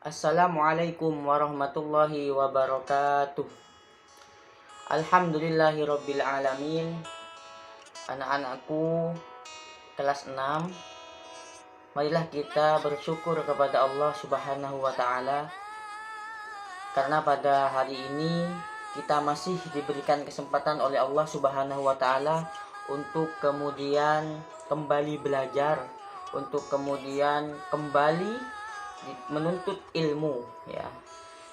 Assalamualaikum warahmatullahi wabarakatuh. Alhamdulillahirabbil alamin. Anak-anakku kelas 6, marilah kita bersyukur kepada Allah Subhanahu wa taala karena pada hari ini kita masih diberikan kesempatan oleh Allah Subhanahu wa taala untuk kemudian kembali belajar, untuk kemudian kembali menuntut ilmu ya.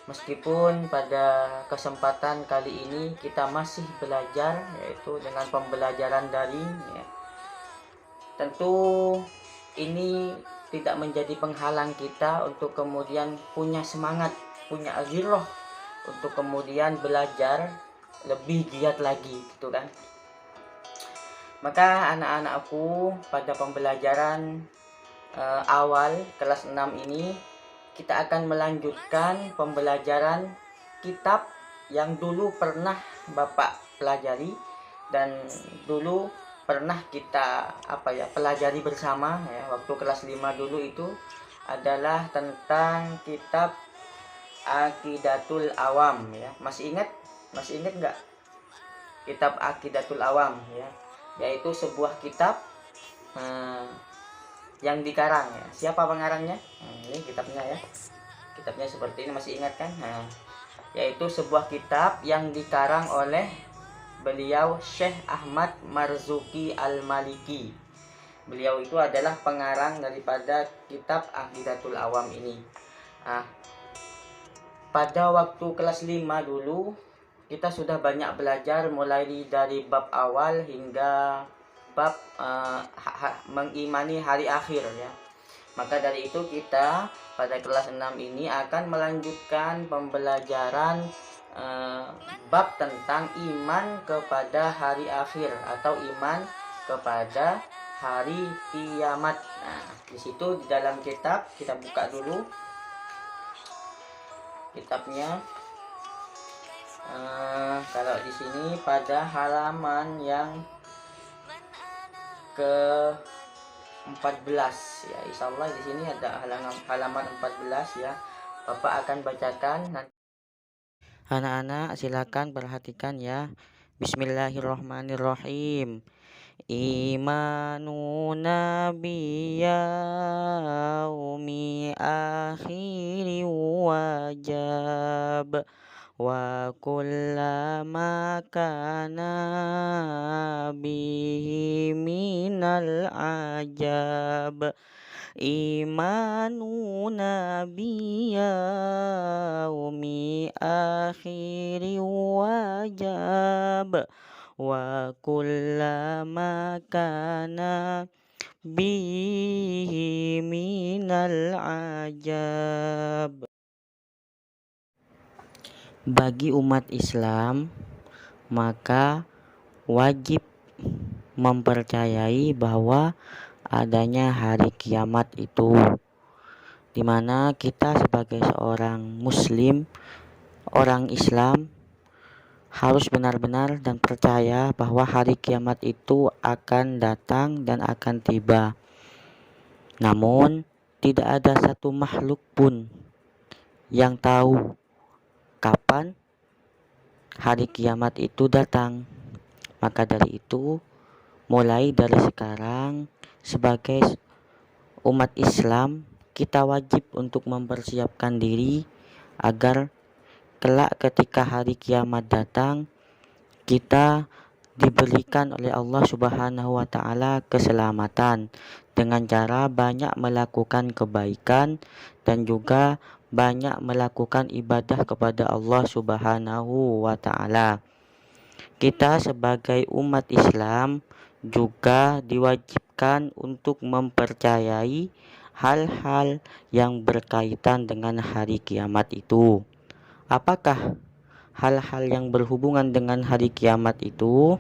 Meskipun pada kesempatan kali ini kita masih belajar, yaitu dengan pembelajaran daring ya. Tentu ini tidak menjadi penghalang kita untuk kemudian punya semangat, punya gairah untuk kemudian belajar lebih giat lagi gitu kan. Maka anak-anakku pada pembelajaran awal kelas 6 ini kita akan melanjutkan pembelajaran kitab yang dulu pernah Bapak pelajari dan dulu pernah kita pelajari bersama ya, waktu kelas 5 dulu itu adalah tentang kitab Aqidatul Awam ya. Masih ingat nggak kitab Aqidatul Awam ya, yaitu sebuah kitab yang dikarang ya. Siapa pengarangnya? Ini kitabnya ya. Kitabnya seperti ini, masih ingat kan? Yaitu sebuah kitab yang dikarang oleh beliau Syekh Ahmad Marzuki Al-Maliki. Beliau itu adalah pengarang daripada kitab Aqidatul Awam ini. Pada waktu kelas 5 dulu kita sudah banyak belajar mulai dari bab awal hingga bab mengimani hari akhir ya. Maka dari itu kita pada kelas 6 ini akan melanjutkan pembelajaran bab tentang iman kepada hari akhir atau iman kepada hari kiamat. Nah, di situ di dalam kitab kita buka dulu kitabnya. Kalau di sini pada halaman yang ke 14 ya, insyaallah di sini ada halaman 14 ya. Bapak akan bacakan nanti. Anak-anak silakan perhatikan ya. Bismillahirrahmanirrahim. Imanuna biyaumi akhiri wajib wa kullama kana bihi minal ajab. Imanuna biyaumi akhiri wajib wa kullama kana bihi minal ajab. Bagi umat Islam maka wajib mempercayai bahwa adanya hari kiamat itu, dimana kita sebagai seorang muslim, orang Islam harus benar-benar dan percaya bahwa hari kiamat itu akan datang dan akan tiba. Namun tidak ada satu makhluk pun yang tahu kapan hari kiamat itu datang. Maka dari itu, mulai dari sekarang sebagai umat Islam kita wajib untuk mempersiapkan diri agar kelak ketika hari kiamat datang kita diberikan oleh Allah Subhanahu wa taala keselamatan dengan cara banyak melakukan kebaikan dan juga banyak melakukan ibadah kepada Allah Subhanahu wa taala. Kita sebagai umat Islam juga diwajibkan untuk mempercayai hal-hal yang berkaitan dengan hari kiamat itu. Apakah hal-hal yang berhubungan dengan hari kiamat itu?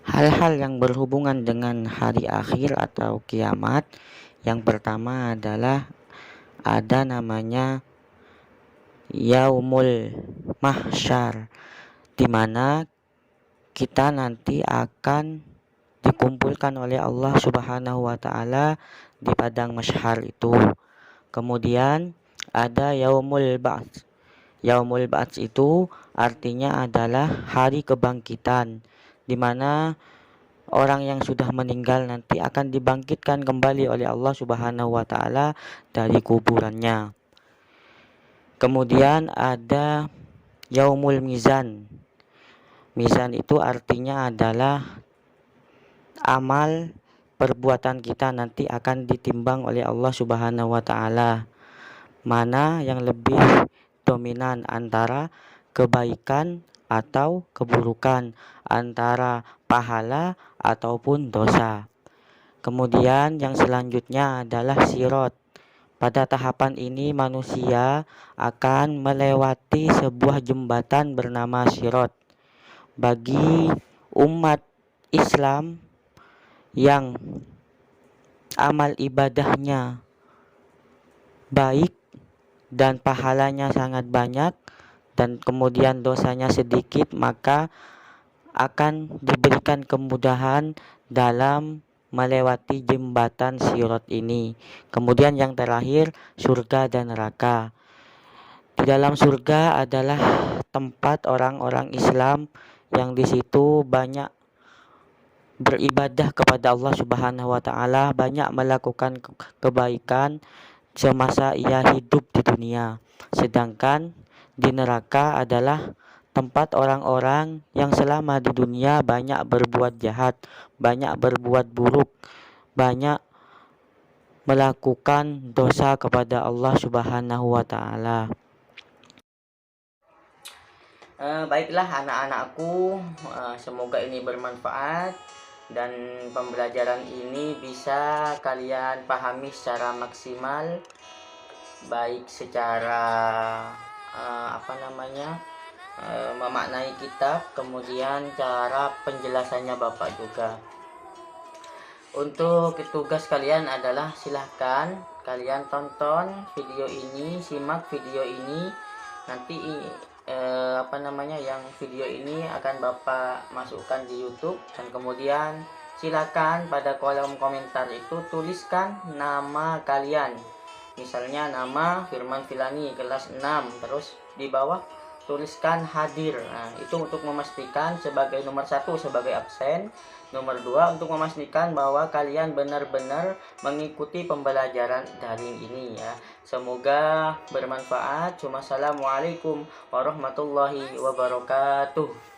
Hal-hal yang berhubungan dengan hari akhir atau kiamat, yang pertama adalah ada namanya Yaumul Mahsyar, di mana kita nanti akan dikumpulkan oleh Allah Subhanahu wa taala di padang Masyhar itu. Kemudian ada Yaumul Ba'ts. Yaumul Ba'ts itu artinya adalah hari kebangkitan, di mana orang yang sudah meninggal nanti akan dibangkitkan kembali oleh Allah Subhanahu wa taala dari kuburannya. Kemudian ada Yaumul Mizan. Mizan itu artinya adalah amal perbuatan kita nanti akan ditimbang oleh Allah Subhanahu wa taala. Mana yang lebih dominan antara kebaikan atau keburukan, antara pahala ataupun dosa. Kemudian yang selanjutnya adalah sirat. Pada tahapan ini manusia akan melewati sebuah jembatan bernama sirat. Bagi umat Islam yang amal ibadahnya baik dan pahalanya sangat banyak dan kemudian dosanya sedikit, maka akan diberikan kemudahan dalam melewati jembatan sirat ini. Kemudian yang terakhir, surga dan neraka. Di dalam surga adalah tempat orang-orang Islam yang di situ banyak beribadah kepada Allah Subhanahu wa taala, banyak melakukan kebaikan semasa ia hidup di dunia. Sedangkan di neraka adalah tempat orang-orang yang selama di dunia banyak berbuat jahat, banyak berbuat buruk, banyak melakukan dosa kepada Allah Subhanahu wa taala. Baiklah anak-anakku, semoga ini bermanfaat dan pembelajaran ini bisa kalian pahami secara maksimal, baik secara memaknai kitab, kemudian cara penjelasannya Bapak juga. Untuk tugas kalian adalah silahkan kalian tonton video ini, simak video ini. Nanti yang video ini akan Bapak masukkan di YouTube, dan kemudian silakan pada kolom komentar itu tuliskan nama kalian. Misalnya nama Firman Filani kelas 6, terus di bawah tuliskan hadir. Nah, itu untuk memastikan sebagai nomor 1 sebagai absen, nomor 2 untuk memastikan bahwa kalian benar-benar mengikuti pembelajaran daring ini ya. Semoga bermanfaat. Wassalamualaikum warahmatullahi wabarakatuh.